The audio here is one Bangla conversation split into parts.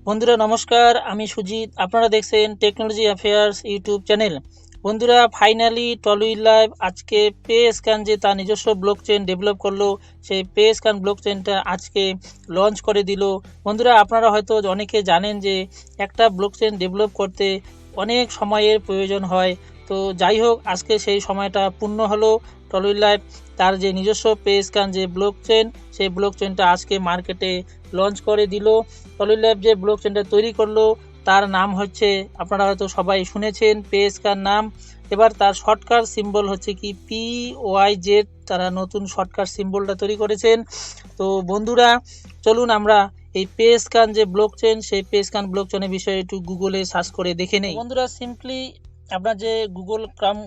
বন্ধুরা নমস্কার, আমি সুজিত। আপনারা দেখছেন টেকনোলজি অ্যাফেয়ার্স ইউটিউব চ্যানেল। বন্ধুরা ফাইনালি টলুই লাইভ আজকে পে স্ক্যান যে তার নিজস্ব ব্লক চেন ডেভেলপ করলো, সেই পে স্ক্যান ব্লক চেনটা আজকে লঞ্চ করে দিল। বন্ধুরা আপনারা হয়তো অনেকে জানেন যে একটা ব্লক চেন ডেভেলপ করতে অনেক সময়ের প্রয়োজন হয়। তো যাই হোক, আজকে সেই সময়টা পূর্ণ হলো। টলুই লাইভ তার যে নিজস্ব পে স্ক্যান যে ব্লক চেন, সেই ব্লক চেনটা আজকে মার্কেটে লঞ্চ করে দিল। টলুই লাইভ যে ব্লক চেনটা তৈরি করলো তার নাম হচ্ছে, আপনারা হয়তো সবাই শুনেছেন পে স্ক্যান নাম। এবার তার শর্টকাট সিম্বল হচ্ছে কি PYZ, তারা নতুন শর্টকাট সিম্বলটা তৈরি করেছেন। তো বন্ধুরা চলুন আমরা এই পে স্ক্যান যে ব্লক চেন, সেই পে স্ক্যান ব্লক চেনের বিষয়ে একটু গুগলে সার্চ করে দেখে নেই। বন্ধুরা সিম্পলি আপনার যে গুগল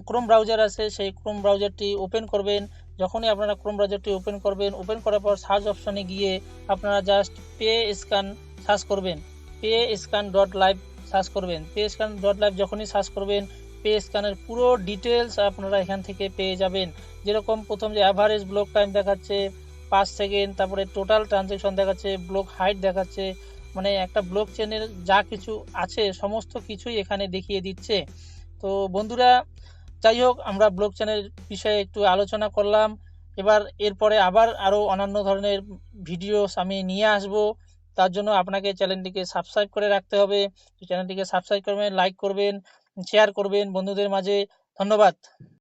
ক্রোম ব্রাউজার আছে, সেই ক্রোম ব্রাউজারটি ওপেন করবেন। যখনই আপনারা ক্রোম ব্রাউজারটি ওপেন করবেন, ওপেন করার পর সার্চ অপশনে গিয়ে আপনারা জাস্ট পে স্ক্যান সার্চ করবেন, pay scan dot live search করবেন। পে স্ক্যান ডট লাইভ যখনই সার্চ করবেন, পে স্ক্যানের পুরো ডিটেলস আপনারা এখান থেকে পেয়ে যাবেন। যেরকম প্রথম যে অ্যাভারেজ ব্লক টাইম দেখাচ্ছে 5 সেকেন্ড, তারপরে টোটাল ট্রানজ্যাকশন দেখাচ্ছে, ব্লক হাইট দেখাচ্ছে, মানে একটা ব্লক চেনের যা কিছু আছে সমস্ত কিছুই এখানে দেখিয়ে দিচ্ছে। তো বন্ধুরা যাই হোক, আমরা ব্লক চেনের বিষয়ে একটু আলোচনা করলাম। এবার এরপরে আবার আরও অন্যান্য ধরনের ভিডিওস আমি নিয়ে আসব। তার জন্য আপনাকে চ্যানেলটিকে সাবস্ক্রাইব করে রাখতে হবে। চ্যানেলটিকে সাবস্ক্রাইব করবেন, লাইক করবেন, শেয়ার করবেন বন্ধুদের মাঝে। ধন্যবাদ।